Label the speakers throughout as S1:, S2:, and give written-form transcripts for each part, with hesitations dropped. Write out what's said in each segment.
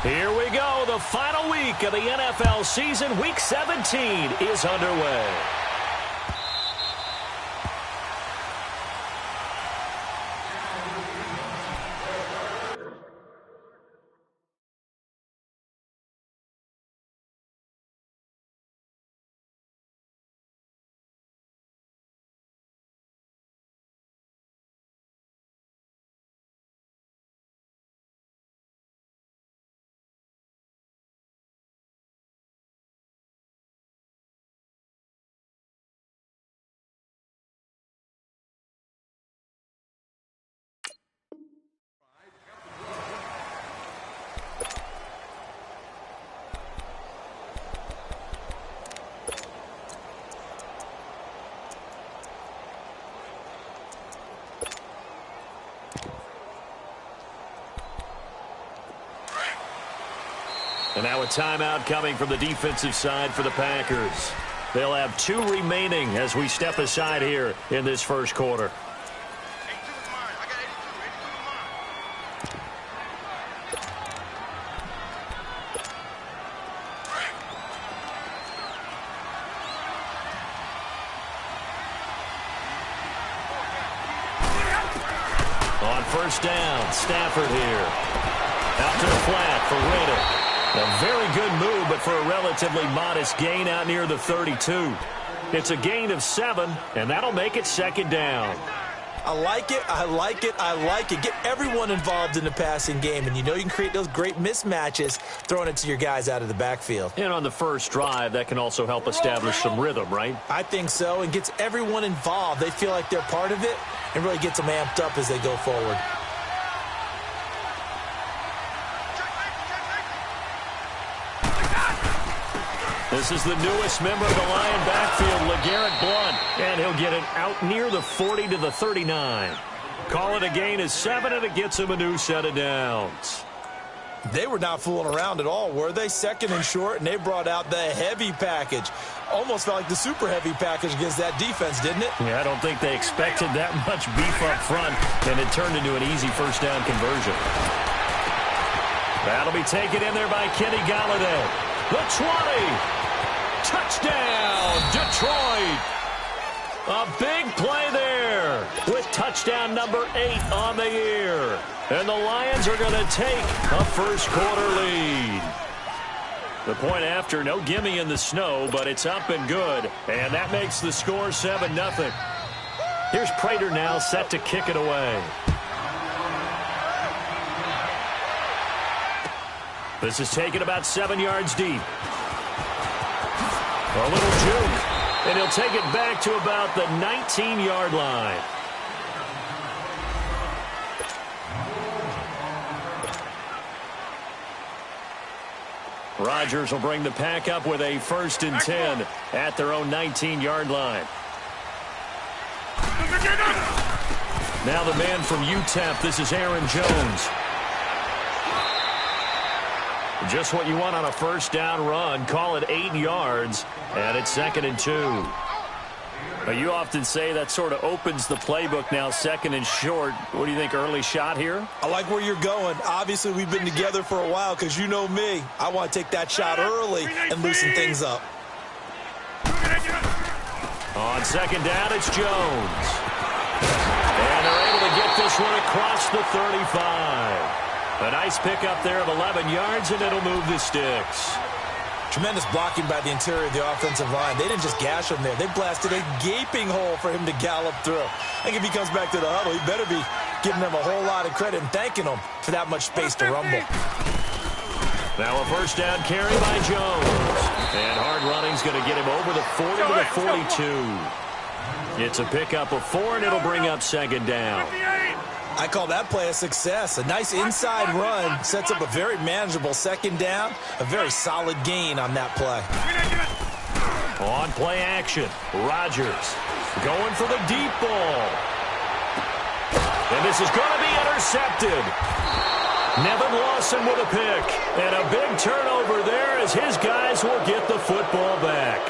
S1: Here we go. The final week of the NFL season. Week 17 is underway. And now a timeout coming from the defensive side for the Packers. They'll have 2 remaining as we step aside here in this first quarter. On first down, Stafford here. Out to the flat for Rader. A very good move, but for a relatively modest gain out near the 32. It's a gain of 7, and that'll make it second down.
S2: I like it, I like it, I like it. Get everyone involved in the passing game, and you know you can create those great mismatches throwing it to your guys out of the backfield.
S1: And on the first drive, that can also help establish some rhythm, right?
S2: I think so, and gets everyone involved. They feel like they're part of it, and really gets them amped up as they go forward.
S1: This is the newest member of the Lion backfield, LeGarrette Blount, and he'll get it out near the 40 to the 39. Call it a gain of 7, and it gets him a new set of downs.
S2: They were not fooling around at all, were they? Second and short, and they brought out the heavy package. Almost felt like the super heavy package against that defense, didn't it?
S1: Yeah, I don't think they expected that much beef up front, and it turned into an easy first down conversion. That'll be taken in there by Kenny Golladay. The 20. Touchdown, Detroit. A big play there with touchdown number 8 on the year. And the Lions are going to take a first quarter lead. The point after, no gimme in the snow, but it's up and good. And that makes the score 7-0. Here's Prater now set to kick it away. This is taken about 7 yards deep. A little juke, and he'll take it back to about the 19-yard line. Rodgers will bring the pack up with a 1st and 10 at their own 19-yard line. Now the man from UTEP, this is Aaron Jones. Just what you want on a first down run. Call it 8 yards, and it's 2nd and 2. Now, you often say that sort of opens the playbook now, 2nd and short. What do you think, early shot here?
S2: I like where you're going. Obviously, we've been together for a while because you know me. I want to take that shot early and loosen things up.
S1: On 2nd down, it's Jones. And they're able to get this one across the 35. A nice pickup there of 11 yards, and it'll move the sticks.
S2: Tremendous blocking by the interior of the offensive line. They didn't just gash him there. They blasted a gaping hole for him to gallop through. I think if he comes back to the huddle, he better be giving them a whole lot of credit and thanking them for that much space to rumble.
S1: Now a first down carry by Jones. And hard running's going to get him over the 40 to the 42. It's a pickup of 4, and it'll bring up 2nd down.
S2: I call that play a success. A nice inside run sets up a very manageable 2nd down. A very solid gain on that play.
S1: On play action, Rodgers going for the deep ball. And this is going to be intercepted. Nevin Lawson with a pick. And a big turnover there as his guys will get the football back.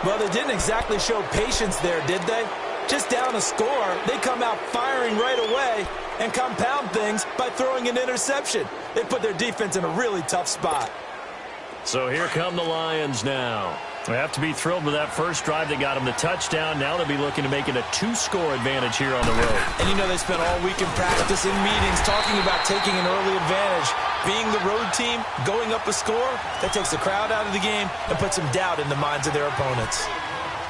S2: Well, they didn't exactly show patience there, did they? just down a score, they come out firing right away and compound things by throwing an interception. They put their defense in a really tough spot.
S1: So here come the Lions now. They have to be thrilled with that first drive that got them the touchdown. Now they'll be looking to make it a 2-score advantage here on the road.
S2: And you know they spent all week in practice, in meetings, talking about taking an early advantage. Being the road team, going up a score, that takes the crowd out of the game and puts some doubt in the minds of their opponents.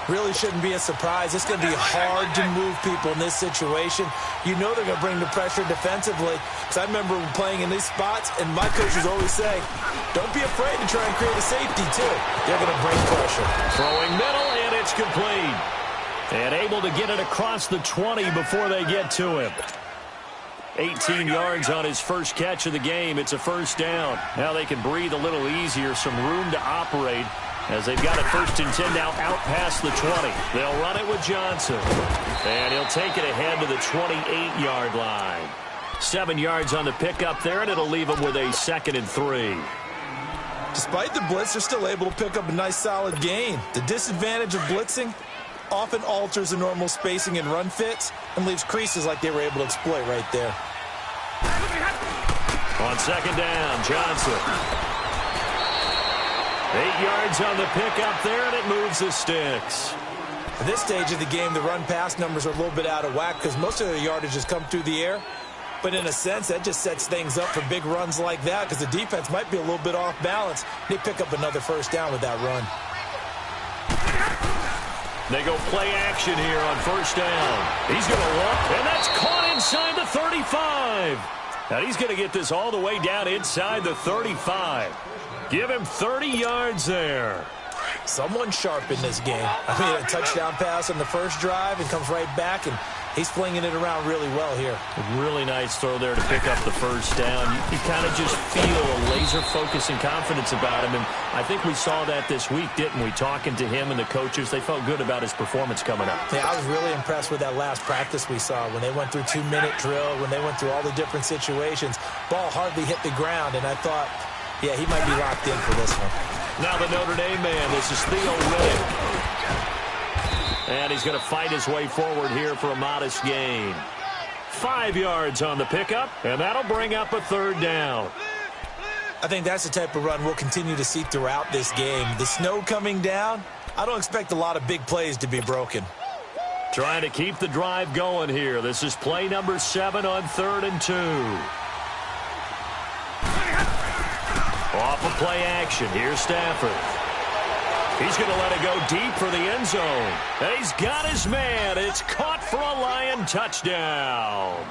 S2: Really shouldn't be a surprise. It's going to be hard to move people in this situation. You know they're going to bring the pressure defensively. Because I remember playing in these spots, and my coaches always say, don't be afraid to try and create a safety, too. They're going to bring pressure.
S1: Throwing middle, and it's complete. And able to get it across the 20 before they get to him. 18 yards on his first catch of the game. It's a first down. Now they can breathe a little easier, some room to operate, as they've got it 1st and 10 now out past the 20. They'll run it with Johnson. And he'll take it ahead to the 28-yard line. 7 yards on the pickup there, and it'll leave him with a 2nd and 3.
S2: Despite the blitz, they're still able to pick up a nice solid gain. The disadvantage of blitzing often alters the normal spacing and run fits and leaves creases like they were able to exploit right there.
S1: On 2nd down, Johnson. 8 yards on the pickup there, and it moves the sticks.
S2: At this stage of the game, the run-pass numbers are a little bit out of whack because most of their yardage has come through the air. But in a sense, that just sets things up for big runs like that because the defense might be a little bit off balance. They pick up another first down with that run.
S1: They go play action here on 1st down. He's going to walk, and that's caught inside the 35. Now he's going to get this all the way down inside the 35. Give him 30 yards there.
S2: Someone sharp in this game. I mean, a touchdown pass on the first drive and comes right back, and he's flinging it around really well here.
S1: A really nice throw there to pick up the first down. You kind of just feel a laser focus and confidence about him, and I think we saw that this week, didn't we? Talking to him and the coaches, they felt good about his performance coming up.
S2: Yeah, I was really impressed with that last practice we saw when they went through 2-minute drill, when they went through all the different situations. Ball hardly hit the ground, and I thought, yeah, he might be locked in for this one.
S1: Now the Notre Dame man, this is Theo Riddick. And he's going to fight his way forward here for a modest gain. 5 yards on the pickup, and that'll bring up a 3rd down.
S2: I think that's the type of run we'll continue to see throughout this game. The snow coming down, I don't expect a lot of big plays to be broken.
S1: Trying to keep the drive going here. This is play number 7 on 3rd and 2. Off of play action. Here's Stafford. He's going to let it go deep for the end zone. And he's got his man. It's caught for a Lion touchdown.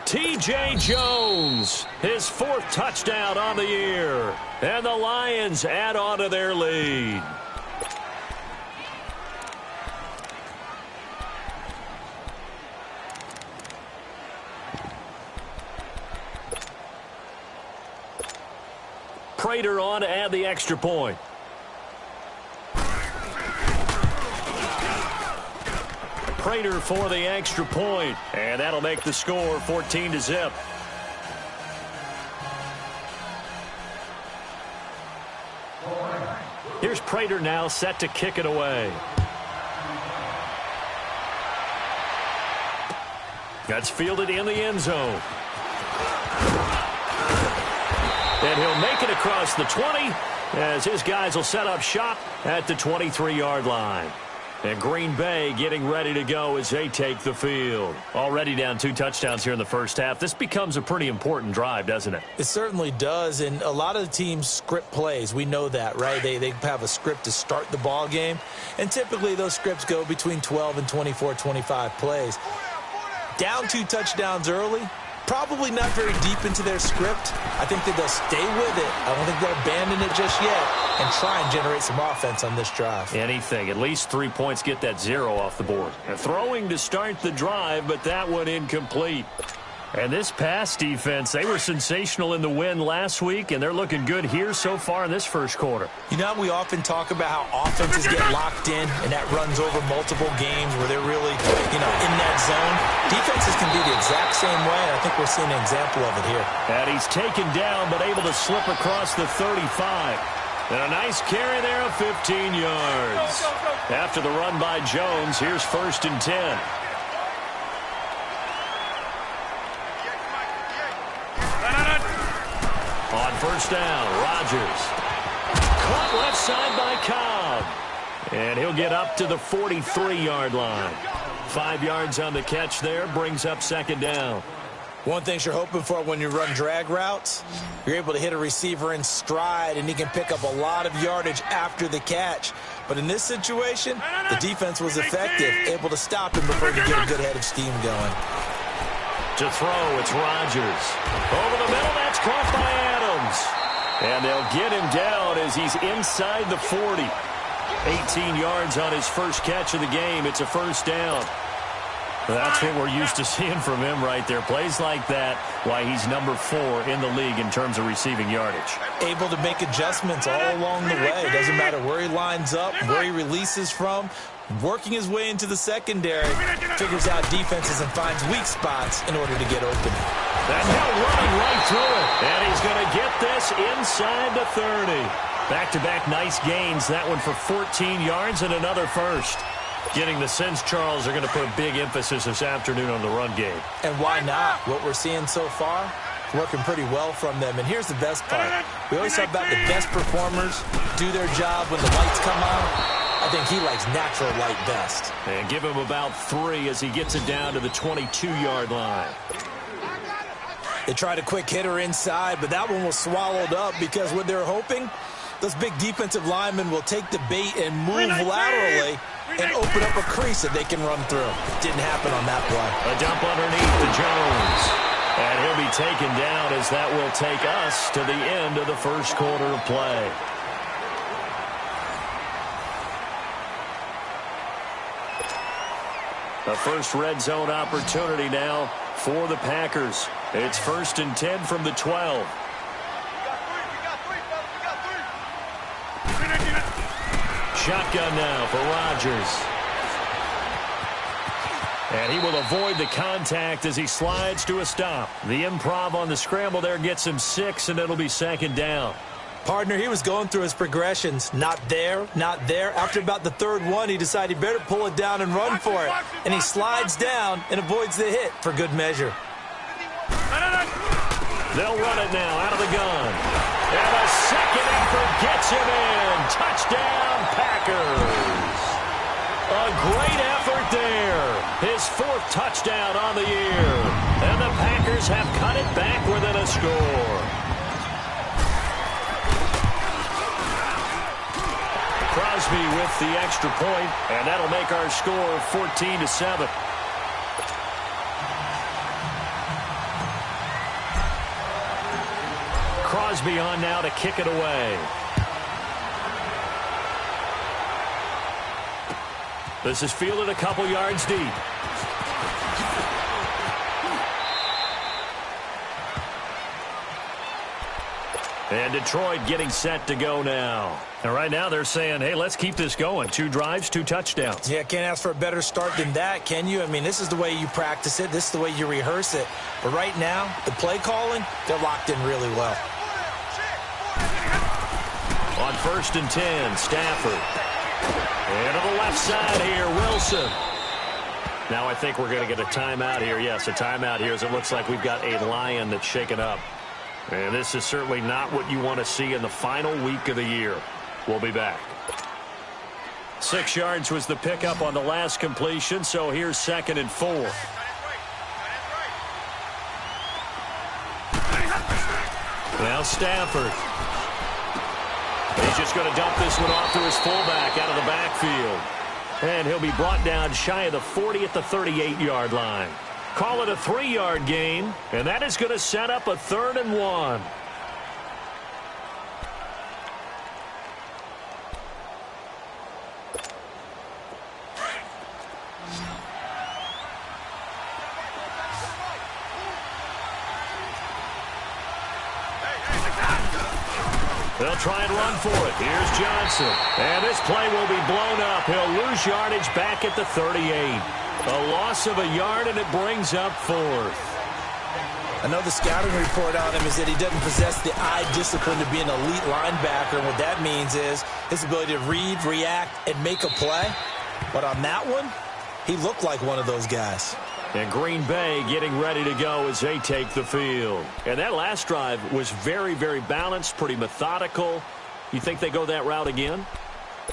S1: T.J. Jones, his 4th touchdown on the year. And the Lions add on to their lead. Prater on to add the extra point. Prater for the extra point, and that'll make the score 14-0. Here's Prater now set to kick it away. That's fielded in the end zone. And he'll make it across the 20 as his guys will set up shop at the 23-yard line. And Green Bay getting ready to go as they take the field. Already down 2 touchdowns here in the first half. This becomes a pretty important drive, doesn't it?
S2: It certainly does, and a lot of the teams script plays. We know that, right? They have a script to start the ball game, and typically those scripts go between 12 and 24, 25 plays. Down 2 touchdowns early, probably not very deep into their script. I think that they'll stay with it. I don't think they'll abandon it just yet and try and generate some offense on this drive.
S1: Anything. At least 3 points, get that 0 off the board. And throwing to start the drive, but that one incomplete. And this pass defense, they were sensational in the win last week, and they're looking good here so far in this first quarter.
S2: You know, we often talk about how offenses get locked in, and that runs over multiple games where they're really, in that zone. Defenses can be the exact same way, and I think we're seeing an example of it here.
S1: And he's taken down, but able to slip across the 35. And a nice carry there of 15 yards. After the run by Jones, here's 1st and 10. On 1st down, Rodgers. Caught left side by Cobb. And he'll get up to the 43-yard line. 5 yards on the catch there, brings up 2nd down.
S2: One thing you're hoping for when you run drag routes, you're able to hit a receiver in stride, and he can pick up a lot of yardage after the catch. But in this situation, the defense was effective, able to stop him before he could get a good head of steam going.
S1: To throw, it's Rodgers. Over the middle, that's caught by Adams. And they'll get him down as he's inside the 40. 18 yards on his first catch of the game. It's a 1st down. That's what we're used to seeing from him right there. Plays like that, why he's number 4 in the league in terms of receiving yardage.
S2: Able to make adjustments all along the way. Doesn't matter where he lines up, where he releases from. Working his way into the secondary, figures out defenses and finds weak spots in order to get open.
S1: And he'll run right through it. And he's going to get this inside the 30. Back-to-back nice gains. That one for 14 yards and another 1st. Getting the sense Charles are going to put a big emphasis this afternoon on the run game.
S2: And why not? What we're seeing so far, working pretty well from them. And here's the best part. We always talk about the best performers do their job when the lights come on. I think he likes natural light best.
S1: And give him about 3 as he gets it down to the 22-yard line.
S2: They tried a quick hitter inside, but that one was swallowed up because what they're hoping, those big defensive linemen will take the bait and move laterally and open up a crease that they can run through. Didn't happen on that play.
S1: A dump underneath to Jones. And he'll be taken down as that will take us to the end of the 1st quarter of play. A first red zone opportunity now for the Packers. It's 1st and 10 from the 12. Shotgun now for Rodgers. And he will avoid the contact as he slides to a stop. The improv on the scramble there gets him 6, and it'll be 2nd down.
S2: Partner, he was going through his progressions. Not there, not there. After about the 3rd one, he decided he better pull it down and run for it. And he slides down and avoids the hit for good measure.
S1: They'll run it now out of the gun. And a second effort gets him in. Touchdown, Packers. A great effort there. His 4th touchdown on the year. And the Packers have cut it back within a score. Crosby with the extra point, and that'll make our score 14-7. Crosby on now to kick it away. This is fielded a couple yards deep. And Detroit getting set to go now. And right now they're saying, hey, let's keep this going. 2 drives, 2 touchdowns.
S2: Yeah, can't ask for a better start than that, can you? I mean, this is the way you practice it. This is the way you rehearse it. But right now, the play calling, they're locked in really well.
S1: On 1st and 10, Stafford. And to the left side here, Wilson. Now I think we're going to get a timeout here. Yes, a timeout here as it looks like we've got a Lion that's shaken up. And this is certainly not what you want to see in the final week of the year. We'll be back. 6 yards was the pickup on the last completion, so here's 2nd and 4. Now Stafford. He's just going to dump this one off to his fullback out of the backfield. And he'll be brought down shy of the 40 at the 38-yard line. Call it a 3-yard gain, and that is going to set up a 3rd and 1. They'll try and run for it. Here's Johnson. And this play will be blown up. He'll lose yardage back at the 38. A loss of a yard, and it brings up 4th.
S2: I know the scouting report on him is that he doesn't possess the eye discipline to be an elite linebacker. And what that means is his ability to read, react, and make a play. But on that one, he looked like one of those guys.
S1: And Green Bay getting ready to go as they take the field. And that last drive was very, very balanced, pretty methodical. You think they go that route again?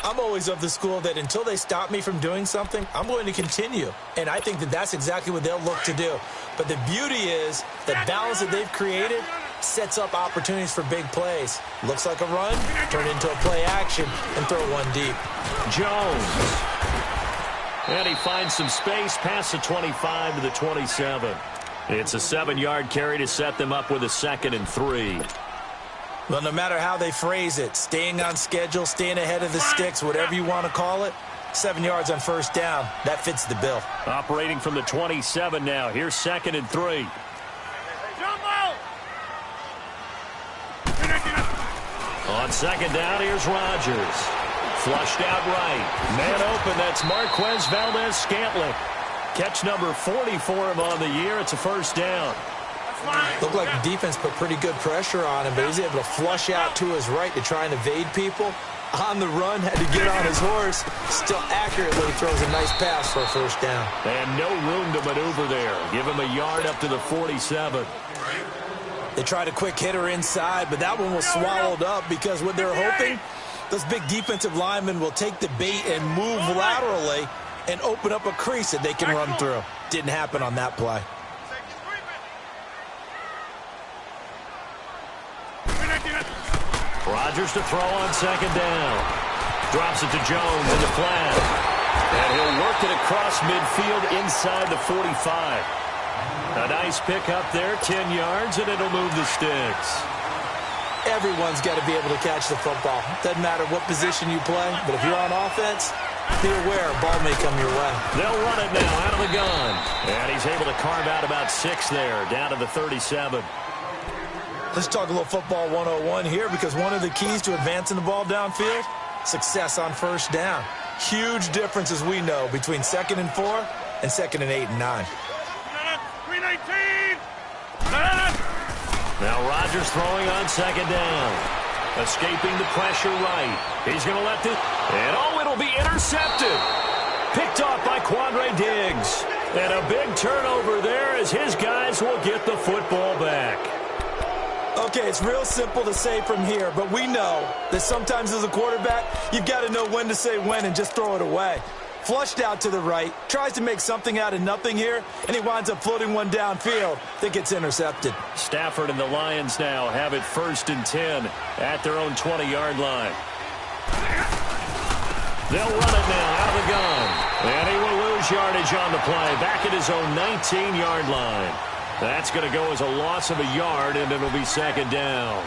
S2: I'm always of the school that until they stop me from doing something, I'm going to continue. And I think that that's exactly what they'll look to do. But the beauty is the balance that they've created sets up opportunities for big plays. Looks like a run, turn into a play action, and throw one deep.
S1: Jones. And he finds some space past the 25 to the 27. It's a 7-yard carry to set them up with a 2nd and 3.
S2: Well, no matter how they phrase it, staying on schedule, staying ahead of the sticks, whatever you want to call it, 7 yards on first down, that fits the bill.
S1: Operating from the 27 now. Here's 2nd and 3. On 2nd down, here's Rodgers. Flushed out right. Man open, that's Marquez Valdez-Scantling. Catch number 40 for him on the year. It's a first down.
S2: Looked like the defense put pretty good pressure on him, but he's able to flush out to his right to try and evade people. On the run, had to get on his horse. Still accurately throws a nice pass for a first down.
S1: And no room to maneuver there. Give him a yard up to the 47.
S2: They tried a quick hitter inside, but that one was swallowed up because what they're hoping, those big defensive linemen will take the bait and move laterally and open up a crease that they can run through. Didn't happen on that play.
S1: Rodgers to throw on 2nd down. Drops it to Jones in the flat. And he'll work it across midfield inside the 45. A nice pick up there, 10 yards, and it'll move the sticks.
S2: Everyone's got to be able to catch the football. Doesn't matter what position you play, but if you're on offense, be aware a ball may come your way.
S1: They'll run it now out of the gun. And he's able to carve out about 6 there, down to the 37.
S2: Let's talk a little football 101 here, because one of the keys to advancing the ball downfield, success on first down. Huge difference, as we know, between 2nd and 4 and 2nd and 8 and 9.
S1: Now Rodgers throwing on 2nd down. Escaping the pressure right. He's going to let this. And it'll be intercepted. Picked off by Quandre Diggs. And a big turnover there as his guys will get the football back.
S2: Okay, it's real simple to say from here, but we know that sometimes as a quarterback, you've got to know when to say when and just throw it away. Flushed out to the right, tries to make something out of nothing here, and he winds up floating one downfield that gets intercepted.
S1: Stafford and the Lions now have it 1st and 10 at their own 20-yard line. They'll run it now out of the gun. And he will lose yardage on the play, back at his own 19-yard line. That's going to go as a loss of a yard, and it'll be 2nd down.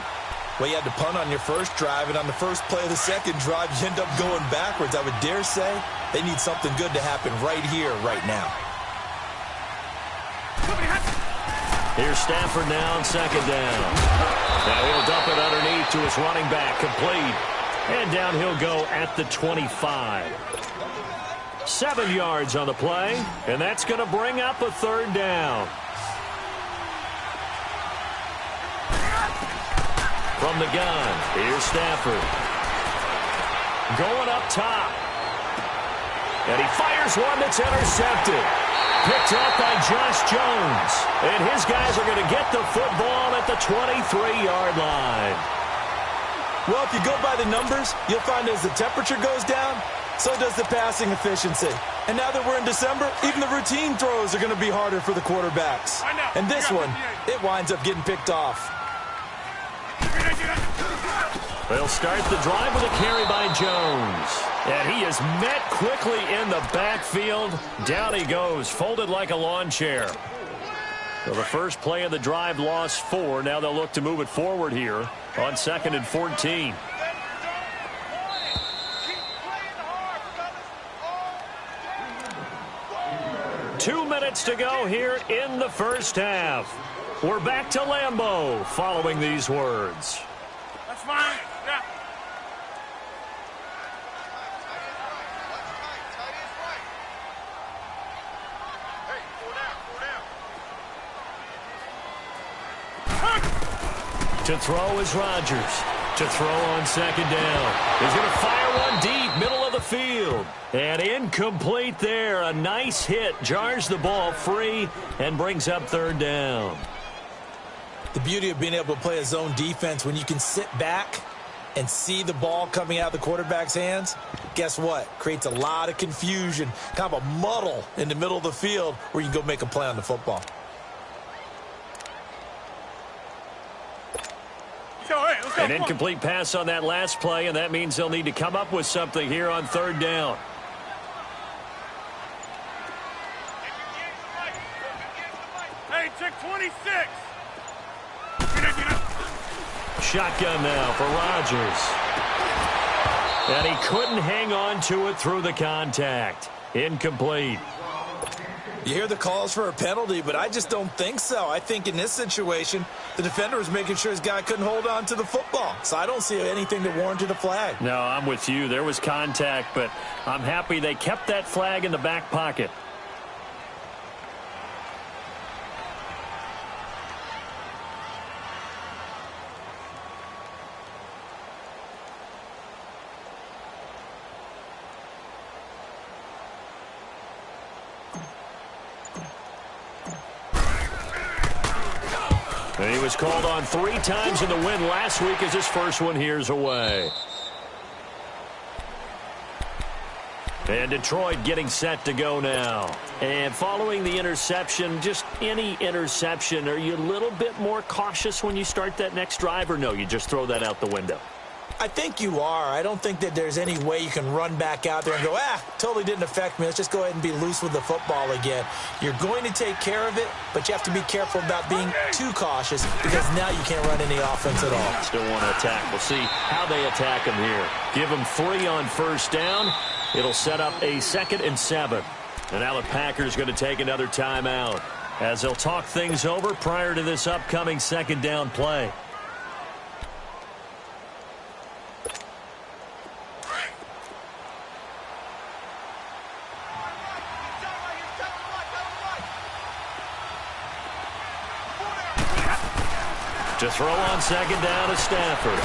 S2: Well, you had to punt on your first drive, and on the first play of the second drive, you end up going backwards. I would dare say they need something good to happen right here, right now.
S1: Here's Stafford now on 2nd down. Now he'll dump it underneath to his running back, complete. And down he'll go at the 25. 7 yards on the play, and that's going to bring up a 3rd down. From the gun, here's Stafford. Going up top. And he fires one that's intercepted. Picked up by Josh Jones. And his guys are going to get the football at the 23-yard line.
S2: Well, if you go by the numbers, you'll find as the temperature goes down, so does the passing efficiency. And now that we're in December, even the routine throws are going to be harder for the quarterbacks. And this one, it winds up getting picked off.
S1: They'll start the drive with a carry by Jones. And he is met quickly in the backfield. Down he goes, folded like a lawn chair. So the first play of the drive lost 4. Now they'll look to move it forward here on 2nd and 14. Two minutes to go here in the first half. We're back to Lambeau following these words.
S3: That's fine. Yeah.
S1: To throw is Rodgers. To throw on second down. He's going to fire one deep, middle of the field. And incomplete there. A nice hit. Jars the ball free and brings up third down.
S2: The beauty of being able to play a zone defense when you can sit back and see the ball coming out of the quarterback's hands, guess what? Creates a lot of confusion, kind of a muddle in the middle of the field where you can go make a play on the football.
S1: An incomplete pass on that last play, and that means they'll need to come up with something here on third down.
S3: Hey, check 26.
S1: Shotgun now for Rodgers. And he couldn't hang on to it through the contact. Incomplete.
S2: You hear the calls for a penalty, but I just don't think so. I think in this situation, the defender was making sure his guy couldn't hold on to the football. So I don't see anything that warranted a flag.
S1: No, I'm with you. There was contact, but I'm happy they kept that flag in the back pocket. And he was called on 3 times in the win last week as his first one here's away. And Detroit getting set to go now. And following the interception, just any interception, are you a little bit more cautious when you start that next drive, or no, you just throw that out the window?
S2: I think you are. I don't think that there's any way you can run back out there and go, totally didn't affect me. Let's just go ahead and be loose with the football again. You're going to take care of it, but you have to be careful about being too cautious because now you can't run any offense at all.
S1: Still want to attack. We'll see how they attack him here. Give him 3 on first down. It'll set up a 2nd and 7. And now the Packers going to take another timeout as they'll talk things over prior to this upcoming 2nd down play. To throw on 2nd down is Stafford.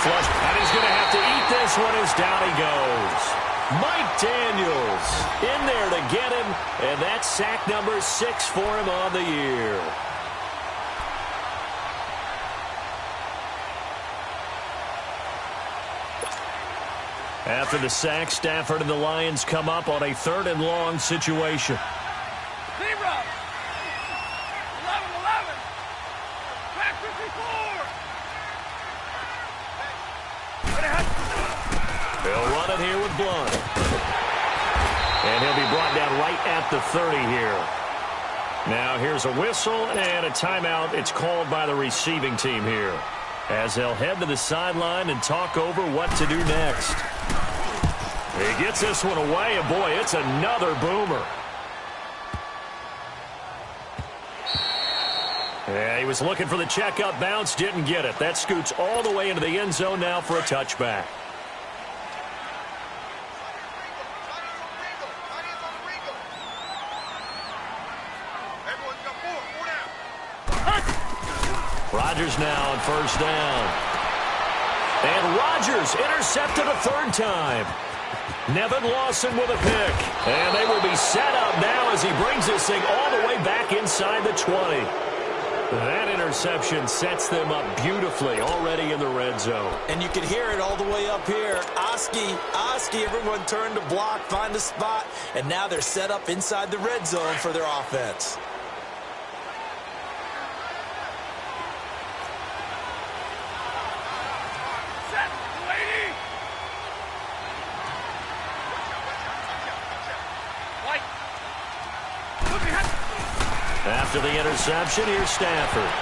S1: Flush, and he's going to have to eat this one as down he goes. Mike Daniels in there to get him, and that's sack number 6 for him on the year. After the sack, Stafford and the Lions come up on a 3rd and long situation. They'll run it here with Blunt. And he'll be brought down right at the 30 here. Now here's a whistle and a timeout. It's called by the receiving team here, as they'll head to the sideline and talk over what to do next. He gets this one away, and boy, it's another boomer. Yeah, he was looking for the checkup bounce, didn't get it. That scoots all the way into the end zone now for a touchback. Rodgers now on first down. And Rodgers intercepted a 3rd time. Nevin Lawson with a pick. And they will be set up now as he brings this thing all the way back inside the 20. That interception sets them up beautifully already in the red zone.
S2: And you can hear it all the way up here. Oski, everyone turned to block, find a spot, and now they're set up inside the red zone for their offense.
S1: After the interception, here's Stafford.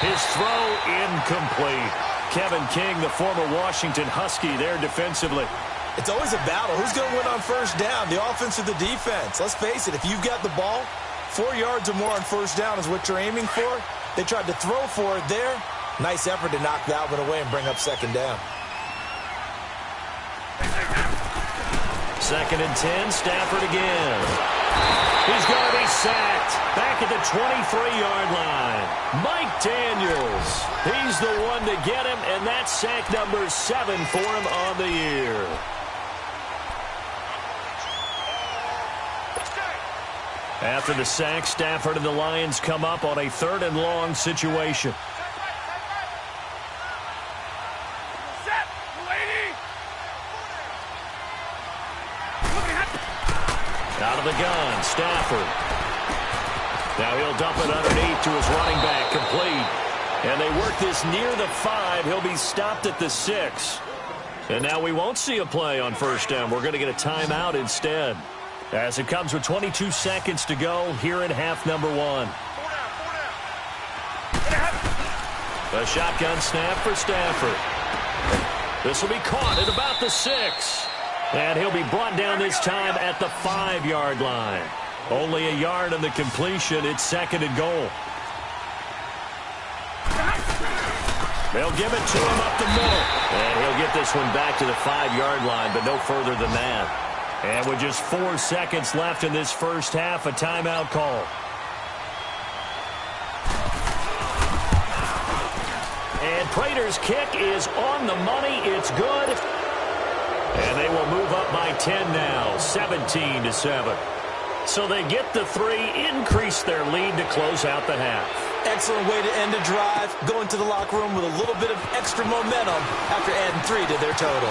S1: His throw incomplete. Kevin King, the former Washington Husky, there defensively.
S2: It's always a battle. Who's going to win on first down, the offense or the defense? Let's face it, if you've got the ball, 4 yards or more on first down is what you're aiming for. They tried to throw for it there. Nice effort to knock that one away and bring up 2nd down.
S1: 2nd and 10, Stafford again. He's going to be sacked. Back at the 23-yard line, Mike Daniels. He's the one to get him, and that's sack number 7 for him on the year. After the sack, Stafford and the Lions come up on a 3rd and long situation. Out of the gun, Stafford. Now he'll dump it underneath to his running back, complete. And they work this near the 5. He'll be stopped at the 6. And now we won't see a play on first down. We're going to get a timeout instead, as it comes with 22 seconds to go here in half number 1. A shotgun snap for Stafford. This will be caught at about the 6. And he'll be brought down this time at the 5-yard line. Only a yard on the completion. It's 2nd and goal. They'll give it to him up the middle. And he'll get this one back to the 5-yard line, but no further than that. And with just 4 seconds left in this first half, a timeout call. And Prater's kick is on the money. It's good. And they will move up by 10 now, 17-7. So they get the 3, increase their lead to close out the half.
S2: Excellent way to end a drive, going to the locker room with a little bit of extra momentum after adding 3 to their total.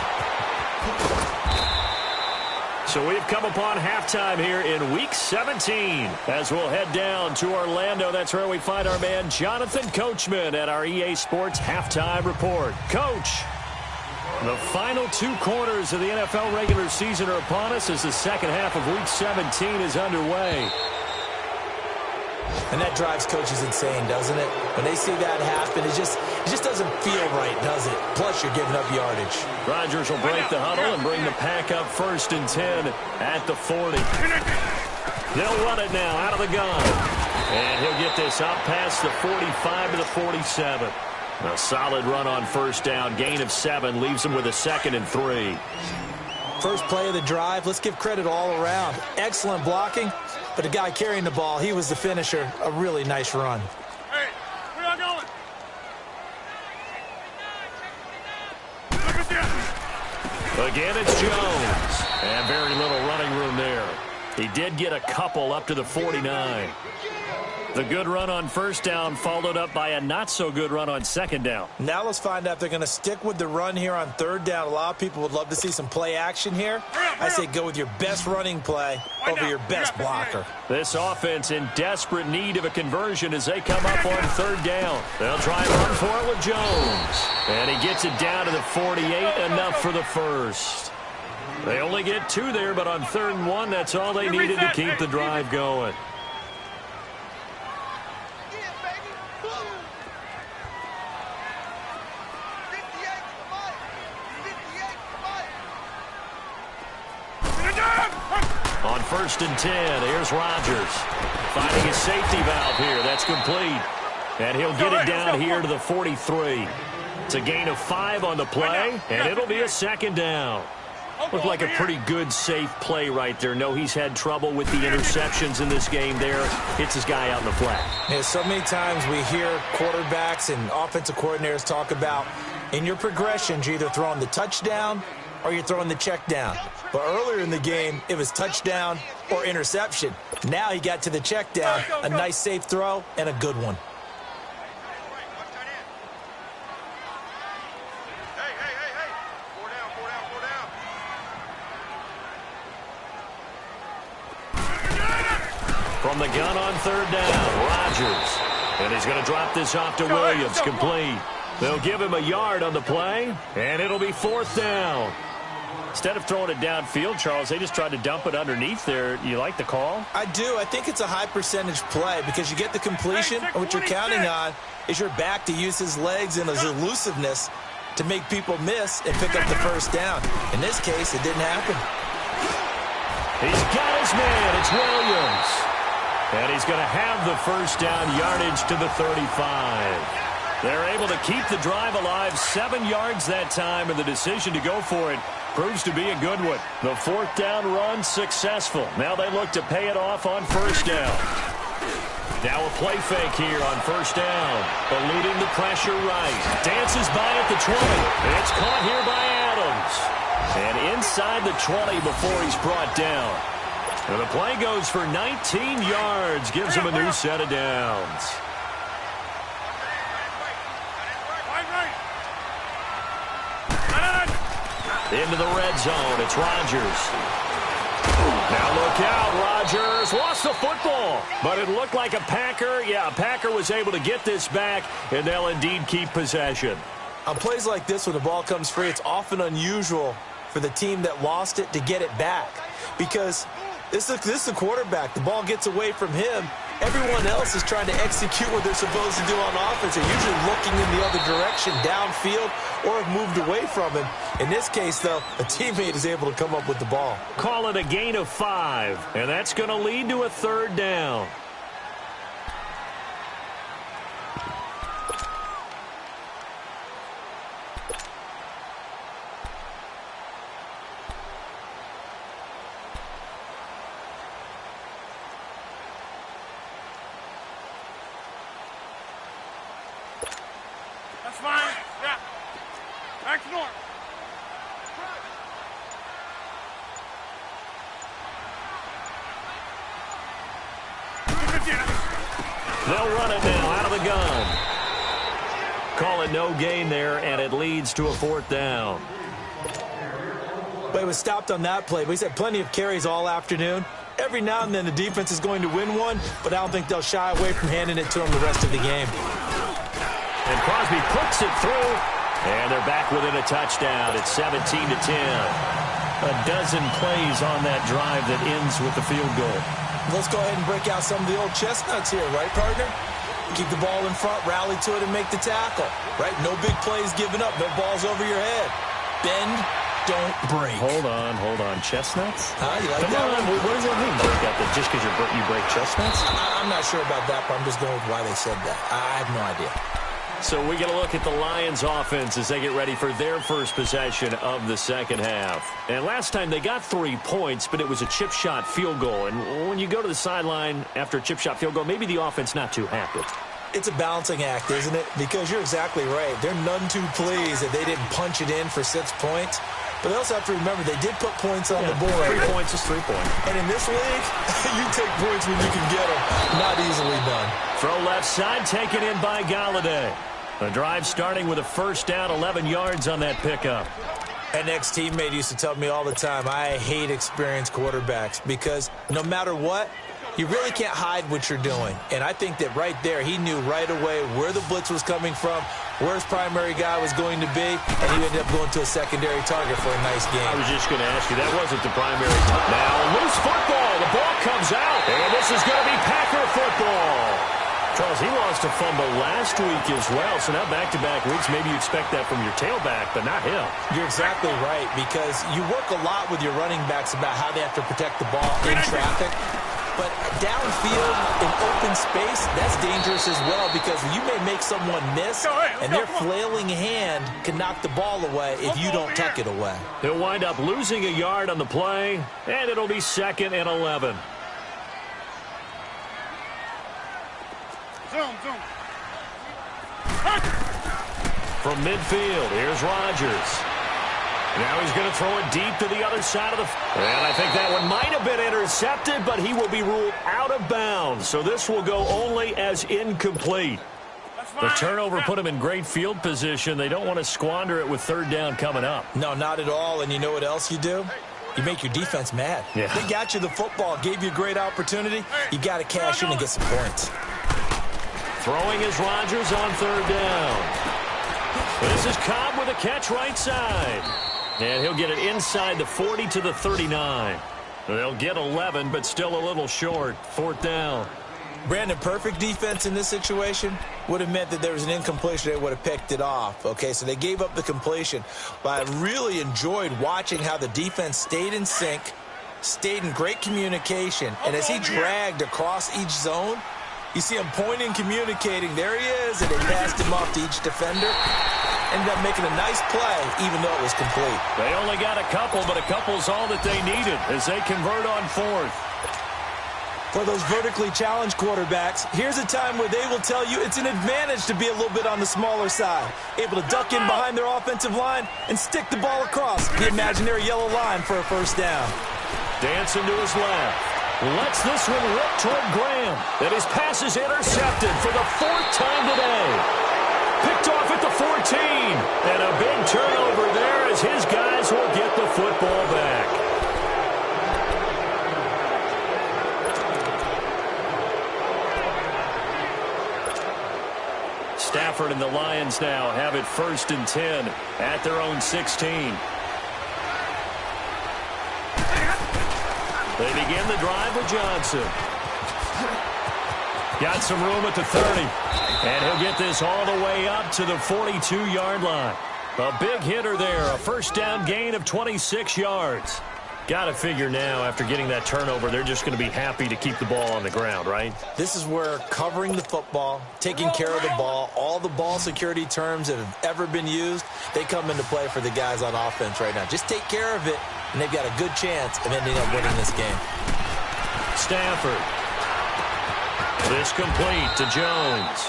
S1: So we've come upon halftime here in Week 17. As we'll head down to Orlando, that's where we find our man Jonathan Coachman at our EA Sports Halftime Report. Coach, the final 2 quarters of the NFL regular season are upon us as the second half of Week 17 is underway.
S2: And that drives coaches insane, doesn't it? When they see that happen, it just doesn't feel right, does it? Plus, you're giving up yardage.
S1: Rodgers will break the huddle and bring the pack up 1st and 10 at the 40. They'll run it now out of the gun. And he'll get this up past the 45 to the 47. A solid run on first down. Gain of 7 leaves him with a 2nd and 3.
S2: First play of the drive, let's give credit all around. Excellent blocking, but the guy carrying the ball, he was the finisher. A really nice run.
S3: Hey, where y'all going?
S1: Again, it's Jones. And very little running room there. He did get a couple up to the 49. The good run on first down followed up by a not-so-good run on second down.
S2: Now let's find out if they're going to stick with the run here on third down. A lot of people would love to see some play action here. I say go with your best running play over your best blocker.
S1: This offense in desperate need of a conversion as they come up on third down. They'll try and run for it with Jones. And he gets it down to the 48, enough for the first. They only get 2 there, but on 3rd and 1, that's all they needed to keep the drive going. On 1st and 10, here's Rodgers. Finding his safety valve here. That's complete. And he'll get it down here to the 43. It's a gain of 5 on the play, and it'll be a 2nd down. Looked like a pretty good, safe play right there. No, he's had trouble with the interceptions in this game there. Hits his guy out in the flat.
S2: Yeah, so many times we hear quarterbacks and offensive coordinators talk about in your progressions, you're either throwing the touchdown or you're throwing the check down. But earlier in the game, it was touchdown or interception. Now he got to the check down, a nice safe throw, and a good one.
S1: From the gun on third down, Rodgers. And he's going to drop this off to Williams, complete. They'll give him a yard on the play, and it'll be 4th down. Instead of throwing it downfield, Charles, they just tried to dump it underneath there. You like the call?
S2: I do. I think it's a high percentage play because you get the completion, and what you're counting on is your back to use his legs and his elusiveness to make people miss and pick up the first down. In this case, it didn't happen.
S1: He's got his man. It's Williams. And he's going to have the first down, yardage to the 35. They're able to keep the drive alive, 7 yards that time, and the decision to go for it proves to be a good one. The 4th down run successful. Now they look to pay it off on first down. Now a play fake here on first down. Eluding the pressure right. Dances by at the 20. It's caught here by Adams. And inside the 20 before he's brought down. And the play goes for 19 yards. Gives him a new set of downs. Into the red zone. It's Rodgers. Now look out. Rodgers lost the football. But it looked like a Packer. Yeah, a Packer was able to get this back, and they'll indeed keep possession.
S2: On plays like this, when the ball comes free, it's often unusual for the team that lost it to get it back. Because this is the quarterback. The ball gets away from him. Everyone else is trying to execute what they're supposed to do on offense. They're usually looking in the other direction, downfield, or have moved away from him. In this case, though, a teammate is able to come up with the ball.
S1: Call it a gain of 5, and that's going to lead to a third down.
S3: That's fine. Yeah. Back to north.
S1: They'll run it now out of the gun. Call it no gain there, and it leads to a fourth down.
S2: But he was stopped on that play, but he's had plenty of carries all afternoon. Every now and then the defense is going to win one, but I don't think they'll shy away from handing it to him the rest of the game.
S1: And Crosby puts it through, and they're back within a touchdown. It's 17-10. A dozen plays on that drive that ends with the field goal.
S2: Let's go ahead and break out some of the old chestnuts here, right, partner? Keep the ball in front, rally to it, and make the tackle, right? No big plays given up, no balls over your head. Bend, don't break.
S1: Hold on. Chestnuts?
S2: You like
S1: Come
S2: that
S1: on,
S2: one?
S1: what does that mean? Break out that just because you break chestnuts?
S2: I'm not sure about that, but I'm just going with why they said that. I have no idea.
S1: So we get a look at the Lions offense as they get ready for their first possession of the second half. And last time they got 3 points, but it was a chip shot field goal. And when you go to the sideline after a chip shot field goal, maybe the offense not too happy.
S2: It's a balancing act, isn't it? Because you're exactly right. They're none too pleased that they didn't punch it in for 6 points. But they also have to remember they did put points on the board.
S1: 3 points is 3 points.
S2: And in this league, you take points when you can get them. Not easily done.
S1: Throw left side, taken in by Galladay. The drive starting with a first down, 11 yards on that pickup.
S2: An ex-teammate used to tell me all the time, I hate experienced quarterbacks because no matter what, you really can't hide what you're doing. And I think that right there, he knew right away where the blitz was coming from, where his primary guy was going to be, and he ended up going to a secondary target for a nice game.
S1: I was just going to ask you, that wasn't the primary target. Now, loose football. The ball comes out, and this is going to be Packer football. Charles, he lost a fumble last week as well, so now back-to-back weeks, maybe you expect that from your tailback, but not him.
S2: You're exactly right, because you work a lot with your running backs about how they have to protect the ball in traffic. But downfield in open space, that's dangerous as well because you may make someone miss, and their flailing hand can knock the ball away if you don't tuck it away.
S1: He'll wind up losing a yard on the play, and it'll be 2nd and 11.
S3: Zoom.
S1: From midfield, here's Rodgers. Now he's going to throw it deep to the other side of the field. And I think that one might have been intercepted, but he will be ruled out of bounds. So this will go only as incomplete. The turnover put him in great field position. They don't want to squander it with third down coming up.
S2: No, not at all. And you know what else you do? You make your defense mad.
S1: Yeah.
S2: They got you the football, gave you a great opportunity. You got to cash in and get some points.
S1: Throwing is Rodgers on third down. This is Cobb with a catch right side. And he'll get it inside the 40 to the 39. They'll get 11, but still a little short. Fourth down.
S2: Brandon, perfect defense in this situation would have meant that there was an incompletion. They would have picked it off. Okay, so they gave up the completion. But I really enjoyed watching how the defense stayed in sync, stayed in great communication. And as he dragged across each zone, you see him pointing, communicating. There he is, and they passed him off to each defender. Ended up making a nice play, even though it was complete.
S1: They only got a couple, but a couple's all that they needed as they convert on fourth.
S2: For those vertically challenged quarterbacks, here's a time where they will tell you it's an advantage to be a little bit on the smaller side. Able to duck in behind their offensive line and stick the ball across the imaginary yellow line for a first down.
S1: Dancing to his left. Lets this one rip toward Graham. And his pass is intercepted for the 4th time today. Picked off at the 14. And a big turnover there as his guys will get the football back. Stafford and the Lions now have it 1st and 10 at their own 16. They begin the drive with Johnson. Got some room at the 30. And he'll get this all the way up to the 42-yard line. A big hitter there. A first down gain of 26 yards. Got to figure now, after getting that turnover, they're just going to be happy to keep the ball on the ground, right?
S2: This is where covering the football, taking care of the ball, all the ball security terms that have ever been used, they come into play for the guys on offense right now. Just take care of it, and they've got a good chance of ending up winning this game.
S1: Stafford. This complete to Jones.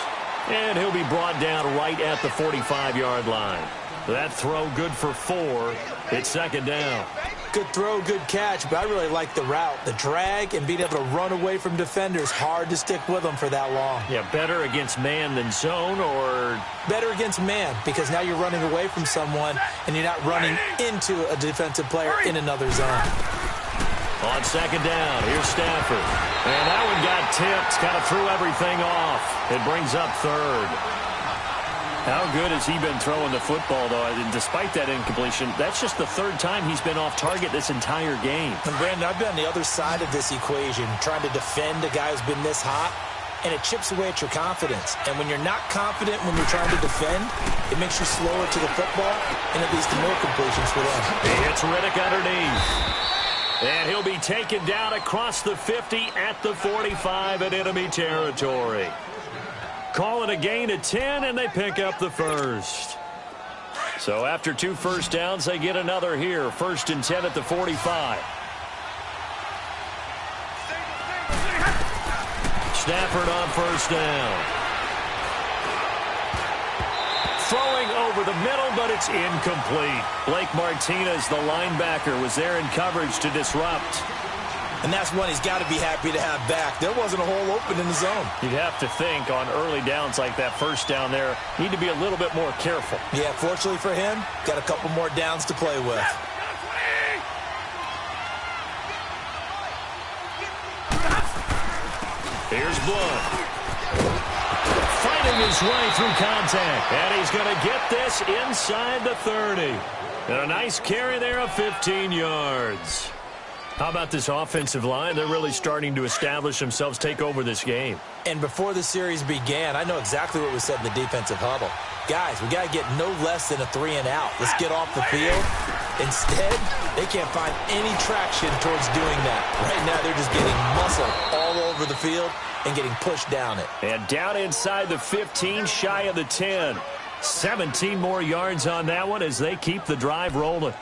S1: And he'll be brought down right at the 45-yard line. That throw good for 4. It's 2nd down.
S2: Good throw, good catch, but I really like the route. The drag and being able to run away from defenders, hard to stick with them for that long.
S1: Yeah, better against man than zone, or?
S2: Better against man, because now you're running away from someone and you're not running into a defensive player in another zone.
S1: On 2nd down, here's Stafford. And that one got tipped, kind of threw everything off. It brings up 3rd. How good has he been throwing the football, though? And despite that incompletion, that's just the 3rd time he's been off target this entire game.
S2: And Brandon, I've been on the other side of this equation, trying to defend a guy who's been this hot, and it chips away at your confidence. And when you're not confident when you're trying to defend, it makes you slower to the football, and it leads to more completions for them.
S1: It's Riddick underneath. And he'll be taken down across the 50 at the 45 in enemy territory. Call it a gain of 10, and they pick up the 1st. So after 2 first downs, they get another here. 1st and 10 at the 45. Stafford on 1st down. Throwing over the middle, but it's incomplete. Blake Martinez, the linebacker, was there in coverage to disrupt.
S2: And that's one he's got to be happy to have back. There wasn't a hole open in the zone.
S1: You'd have to think on early downs like that 1st down there, need to be a little bit more careful.
S2: Yeah, fortunately for him, got a couple more downs to play with.
S1: Here's Blood. Fighting his way through contact. And he's going to get this inside the 30. And a nice carry there of 15 yards. How about this offensive line? They're really starting to establish themselves, take over this game.
S2: And before the series began, I know exactly what was said in the defensive huddle. Guys, we got to get no less than a 3 and out. Let's get off the field. Instead, they can't find any traction towards doing that. Right now, they're just getting muscle all over the field and getting pushed down it.
S1: And down inside the 15, shy of the 10. 17 more yards on that one as they keep the drive rolling.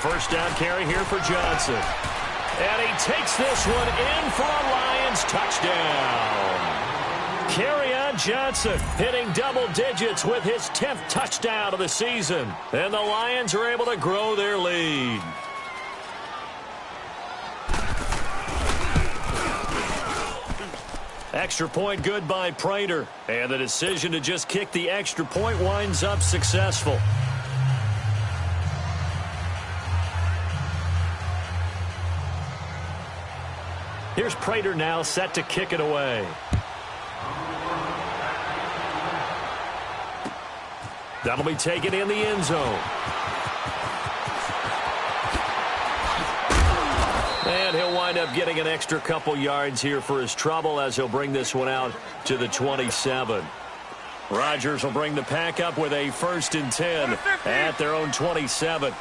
S1: First down carry here for Johnson. And he takes this one in for a Lions touchdown. Kerryon Johnson hitting double digits with his 10th touchdown of the season. And the Lions are able to grow their lead. Extra point good by Prater. And the decision to just kick the extra point winds up successful. Here's Prater now set to kick it away. That'll be taken in the end zone. And he'll wind up getting an extra couple yards here for his trouble as he'll bring this one out to the 27. Rodgers will bring the pack up with a 1st and 10 at their own 27.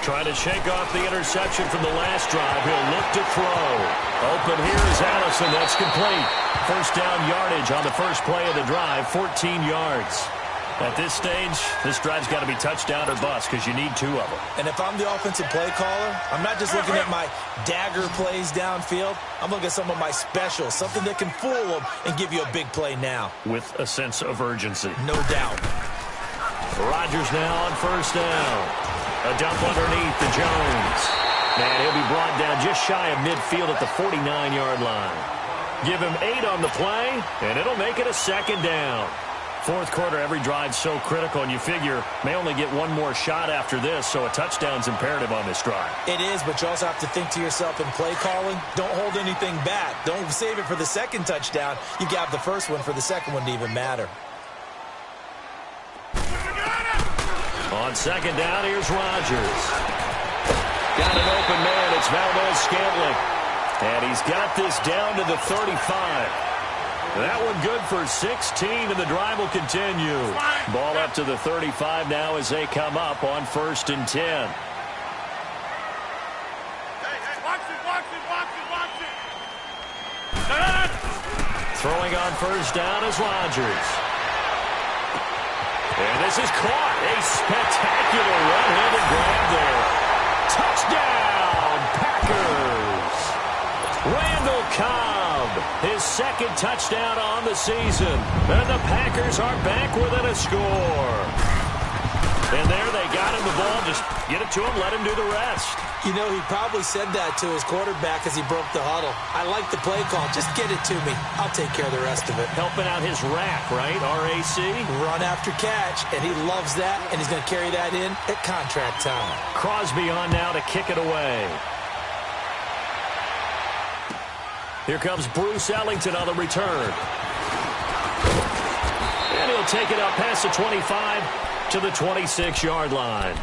S1: Trying to shake off the interception from the last drive. He'll look to throw. Open here is Allison. That's complete. First down yardage on the first play of the drive, 14 yards. At this stage, this drive's got to be touchdown or bust because you need 2 of them.
S2: And if I'm the offensive play caller, I'm not just looking at my dagger plays downfield. I'm looking at some of my specials, something that can fool them and give you a big play now.
S1: With a sense of urgency.
S2: No doubt.
S1: Rodgers now on first down. A dump underneath to Jones. And he'll be brought down just shy of midfield at the 49-yard line. Give him 8 on the play, and it'll make it a second down. Fourth quarter, every drive's so critical, and you figure may only get one more shot after this, so a touchdown's imperative on this drive.
S2: It is, but you also have to think to yourself in play calling, don't hold anything back. Don't save it for the second touchdown. You got the first one for the second one to even matter.
S1: On second down, here's Rodgers. Got an open man. It's Valdez-Scantling. And he's got this down to the 35. That one good for 16, and the drive will continue. Ball up to the 35 now as they come up on 1st and 10.
S3: Hey, watch it.
S1: Throwing on first down is Rodgers. And this is caught. A spectacular one-handed grab there. Touchdown, Packers. Randall Cobb, his second touchdown on the season. And the Packers are back within a score. And there they got him the ball. Just get it to him, let him do the rest.
S2: You know, he probably said that to his quarterback as he broke the huddle. I like the play call. Just get it to me. I'll take care of the rest of it.
S1: Helping out his rack, right? RAC?
S2: Run after catch, and he loves that, and he's going to carry that in at contract time.
S1: Crosby on now to kick it away. Here comes Bruce Ellington on the return. And he'll take it up past the 25 to the 26-yard line.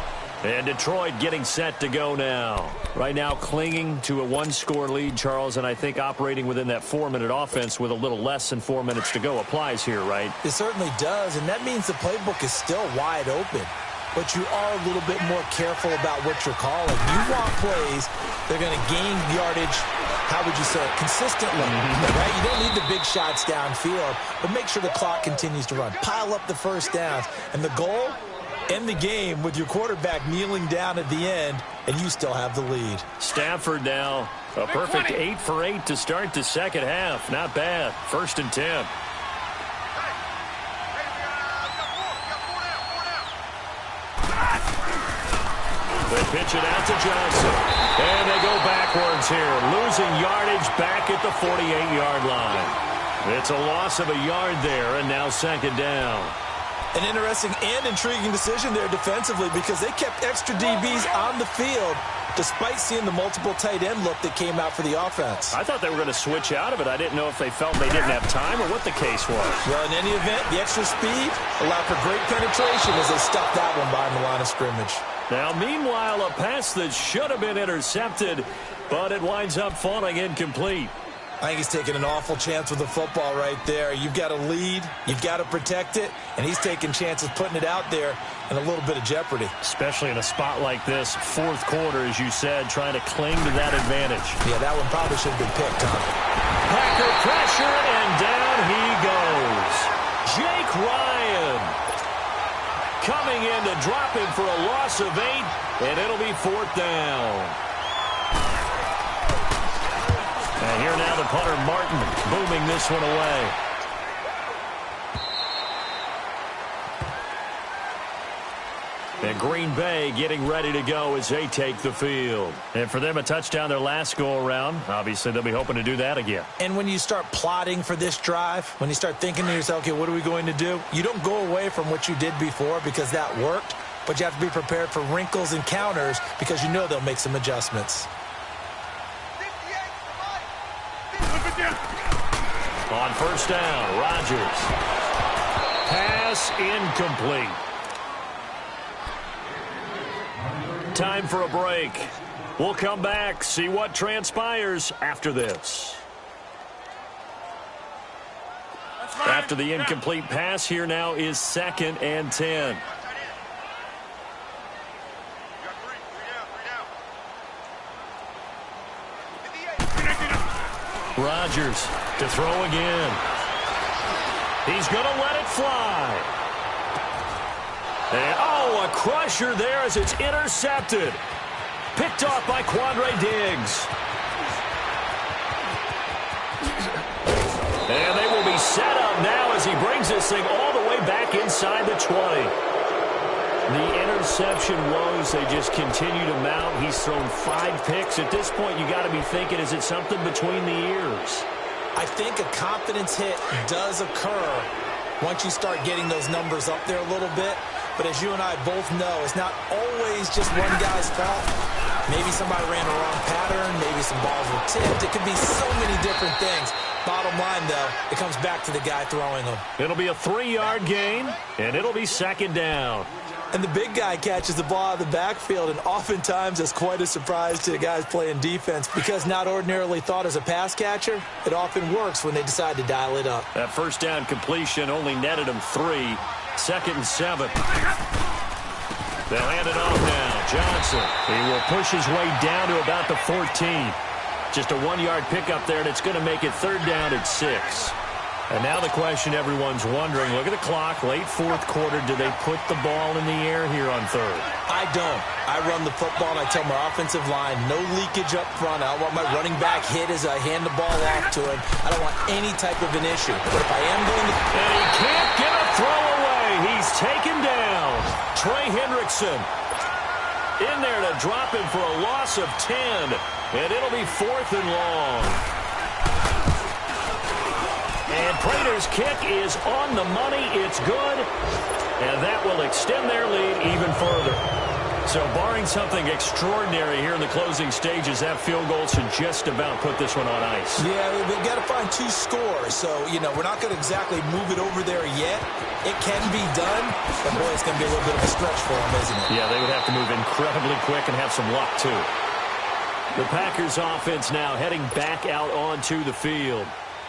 S1: And Detroit getting set to go now. Right now clinging to a 1-score lead, Charles, and I think operating within that 4-minute offense with a little less than 4 minutes to go applies here, right?
S2: It certainly does, and that means the playbook is still wide open. But you are a little bit more careful about what you're calling. You want plays that are going to gain yardage, how would you say it, consistently, right? You don't need the big shots downfield, but make sure the clock continues to run. Pile up the first downs, and the goal, end the game with your quarterback kneeling down at the end, and you still have the lead.
S1: Stafford now, a perfect 8 for 8 to start the second half. Not bad. 1st and 10. They pitch it out to Johnson. And they go backwards here. Losing yardage back at the 48-yard line. It's a loss of a yard there, and now second down.
S2: An interesting and intriguing decision there defensively because they kept extra DBs on the field despite seeing the multiple tight end look that came out for the offense.
S1: I thought they were going to switch out of it. I didn't know if they felt they didn't have time or what the case was.
S2: Well, in any event, the extra speed allowed for great penetration as they stuffed that one behind the line of scrimmage.
S1: Now, meanwhile, a pass that should have been intercepted, but it winds up falling incomplete.
S2: I think he's taking an awful chance with the football right there. You've got to lead, you've got to protect it, and he's taking chances putting it out there in a little bit of jeopardy.
S1: Especially in a spot like this, fourth quarter, as you said, trying to cling to that advantage.
S2: Yeah, that one probably should have been picked, Tom.
S1: Packer pressure, and down he goes. Jake Ryan coming in to drop him for a loss of 8, and it'll be 4th down. And here now the punter, Martin, booming this one away. And Green Bay getting ready to go as they take the field. And for them, a touchdown their last go-around. Obviously, they'll be hoping to do that again.
S2: And when you start plotting for this drive, when you start thinking to yourself, okay, what are we going to do? You don't go away from what you did before because that worked, but you have to be prepared for wrinkles and counters because you know they'll make some adjustments.
S1: On first down, Rodgers. Pass incomplete. Time for a break. We'll come back, see what transpires after this. After the incomplete pass, here now is 2nd and 10. Rodgers to throw again. He's going to let it fly. And, a crusher there as it's intercepted. Picked off by Quandre Diggs. And they will be set up now as he brings this thing all the way back inside the 20. The interception woes, they just continue to mount. He's thrown 5 picks. At this point, you got to be thinking, is it something between the ears?
S2: I think a confidence hit does occur once you start getting those numbers up there a little bit. But as you and I both know, it's not always just one guy's fault. Maybe somebody ran a wrong pattern. Maybe some balls were tipped. It could be so many different things. Bottom line, though, it comes back to the guy throwing them.
S1: It'll be a 3-yard gain, and it'll be second down.
S2: And the big guy catches the ball out of the backfield, and oftentimes it's quite a surprise to the guys playing defense because not ordinarily thought as a pass catcher, it often works when they decide to dial it up.
S1: That first down completion only netted him 3. 2nd and 7. They'll hand it off now. Johnson. He will push his way down to about the 14. Just a 1-yard pickup there, and it's going to make it 3rd down at 6. And now the question everyone's wondering, look at the clock, late 4th quarter, do they put the ball in the air here on 3rd?
S2: I don't. I run the football, and I tell my offensive line, no leakage up front. I don't want my running back hit as I hand the ball off to him. I don't want any type of an issue. But if I am going to...
S1: And he can't get a throw away. He's taken down. Trey Hendrickson in there to drop him for a loss of 10. And it'll be 4th and long. And Prater's kick is on the money. It's good. And that will extend their lead even further. So barring something extraordinary here in the closing stages, that field goal should just about put this one on ice.
S2: Yeah, we've got to find 2 scores. So, we're not going to exactly move it over there yet. It can be done, but boy, it's going to be a little bit of a stretch for them, isn't it?
S1: Yeah, they would have to move incredibly quick and have some luck, too. The Packers offense now heading back out onto the field.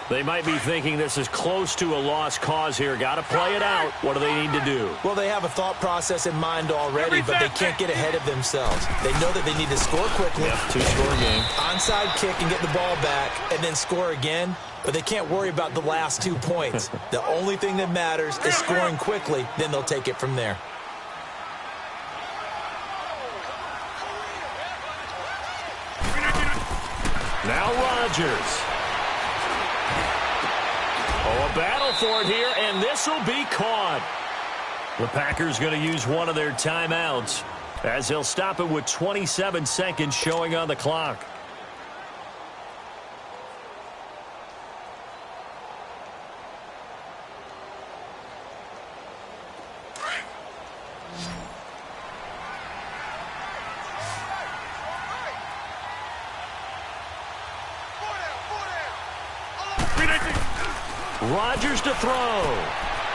S1: They might be thinking this is close to a lost cause here. Got to play it out. What do they need to do?
S2: Well, they have a thought process in mind already, but they can't get ahead of themselves. They know that they need to score quickly.
S1: Yep, 2-score game.
S2: Onside kick and get the ball back and then score again, but they can't worry about the last 2 points. The only thing that matters is scoring quickly, then they'll take it from there.
S1: Now Rodgers. A battle for it here, and this will be caught. The Packers going to use one of their timeouts as they'll stop it with 27 seconds showing on the clock. Rodgers to throw.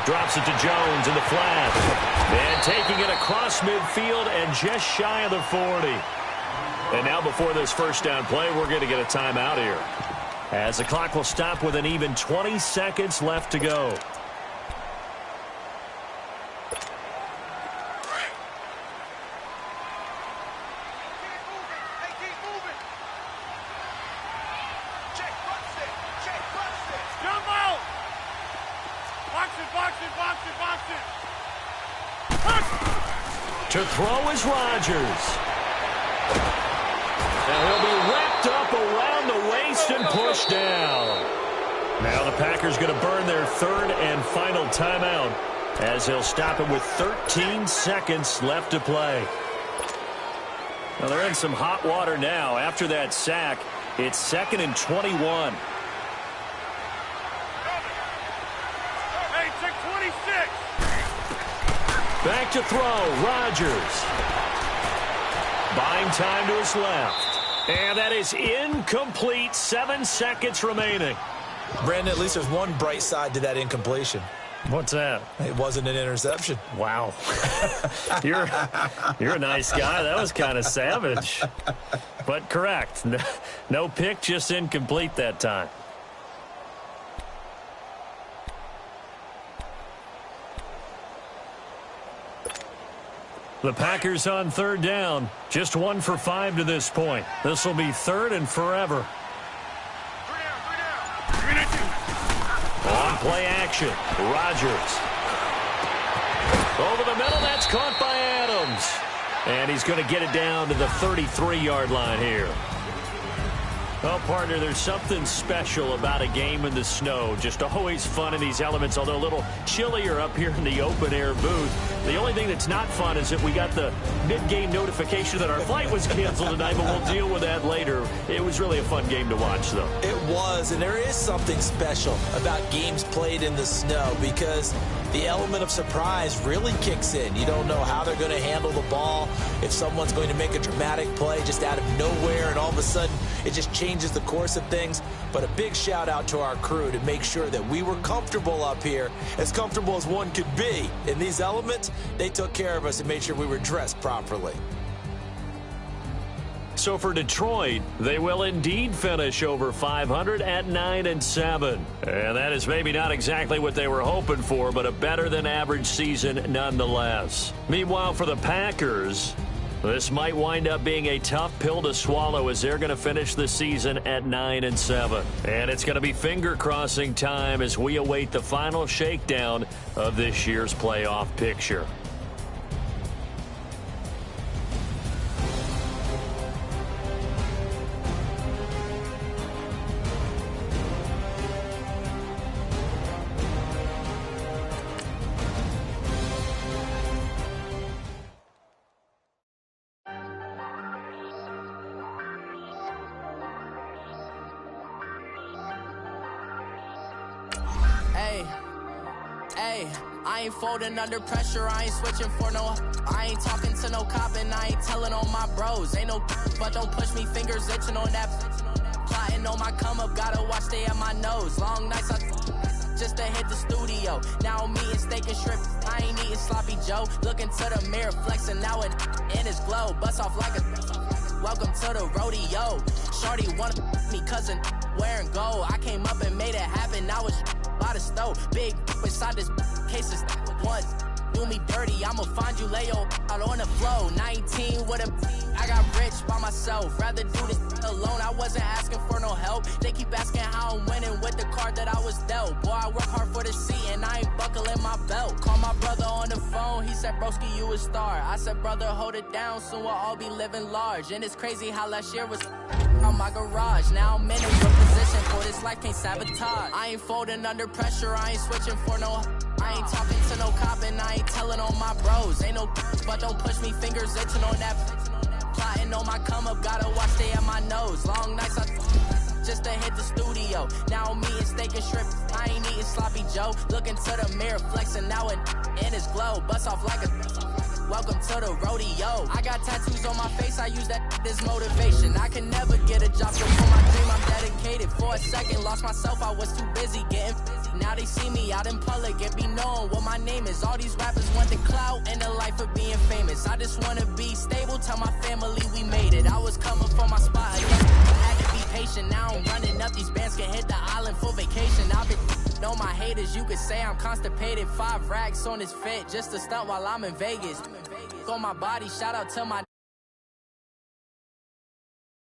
S1: Drops it to Jones in the flat. And taking it across midfield and just shy of the 40. And now before this first down play, we're going to get a timeout here, as the clock will stop with an even 20 seconds left to go. To throw is Rodgers. And he'll be wrapped up around the waist and pushed down. Now the Packers going to burn their 3rd and final timeout, as they'll stop it with 13 seconds left to play. Now they're in some hot water now. After that sack, it's 2nd and 21. Back to throw, Rodgers. Buying time to his left. And that is incomplete. 7 seconds remaining.
S2: Brandon, at least there's one bright side to that incompletion.
S1: What's that?
S2: It wasn't an interception.
S1: Wow. You're a nice guy. That was kind of savage. But correct. No pick, just incomplete that time. The Packers on 3rd down. Just 1 for 5 to this point. This will be 3rd and forever.
S3: 3 down, 3 down.
S1: Play action. Rodgers. Over the middle, that's caught by Adams. And he's going to get it down to the 33-yard line here. Well, partner, there's something special about a game in the snow. Just always fun in these elements, although a little chillier up here in the open-air booth. The only thing that's not fun is that we got the mid-game notification that our flight was canceled tonight, but we'll deal with that later. It was really a fun game to watch, though.
S2: It was, and there is something special about games played in the snow because the element of surprise really kicks in. You don't know how they're going to handle the ball, if someone's going to make a dramatic play just out of nowhere, and all of a sudden it just changes the course of things. But a big shout out to our crew to make sure that we were comfortable up here, as comfortable as one could be. In these elements, they took care of us and made sure we were dressed properly.
S1: So for Detroit, they will indeed finish over 500 at 9-7. And that is maybe not exactly what they were hoping for, but a better than average season nonetheless. Meanwhile, for the Packers, this might wind up being a tough pill to swallow as they're going to finish the season at 9-7. And it's going to be finger-crossing time as we await the final shakedown of this year's playoff picture.
S4: Hey, I ain't folding under pressure, I ain't switching for no. I ain't talking to no cop and I ain't telling on my bros. Ain't no but don't push me, fingers itching on that. Plotting on my come up, gotta watch stay at my nose. Long nights just to hit the studio. Now I'm eating steak and shrimp, I ain't eating sloppy Joe. Looking to the mirror, flexing now it in his glow. Bust off like a welcome to the rodeo. Shorty wanna me cousin wearing gold. I came up and made it happen, now it's by the stove. Big inside this case is once do me dirty, I'ma find you lay your out on the floor. 19 with a I got rich by myself, rather do this alone. I wasn't asking for no help, they keep asking how I'm winning with the card that I was dealt. Boy, I work hard for the seat and I ain't buckling my belt. Call my brother on the phone, he said broski you a star. I said brother hold it down, soon we'll all be living large. And it's crazy how last year was on my garage. Now I'm in a good position for this life, can't sabotage. I ain't folding under pressure, I ain't switching for no. I ain't talking to no cop and I ain't telling on my bros. Ain't no but don't push me, fingers itching on that. Plotting on my come up, gotta watch stay at my nose. Long nights just to hit the studio. Now I'm eating steak and shrimp, I ain't eating sloppy Joe. Looking to the mirror, flexing now it in his glow. Bust off like a welcome to the rodeo. I got tattoos on my face, I use that as motivation. I can never get a job, so for my dream I'm dedicated. For a second, lost myself, I was too busy getting now they see me out in public and be knowing what my name is. All these rappers want the clout and the life of being famous. I just want to be stable, tell my family we made it. I was coming from my spot again, I had to be patient. Now I'm running up, these bands can hit the island for vacation. I've been know my haters, you could say I'm constipated. 5 racks on his fit, just to stunt while I'm in Vegas. On my body, shout out to my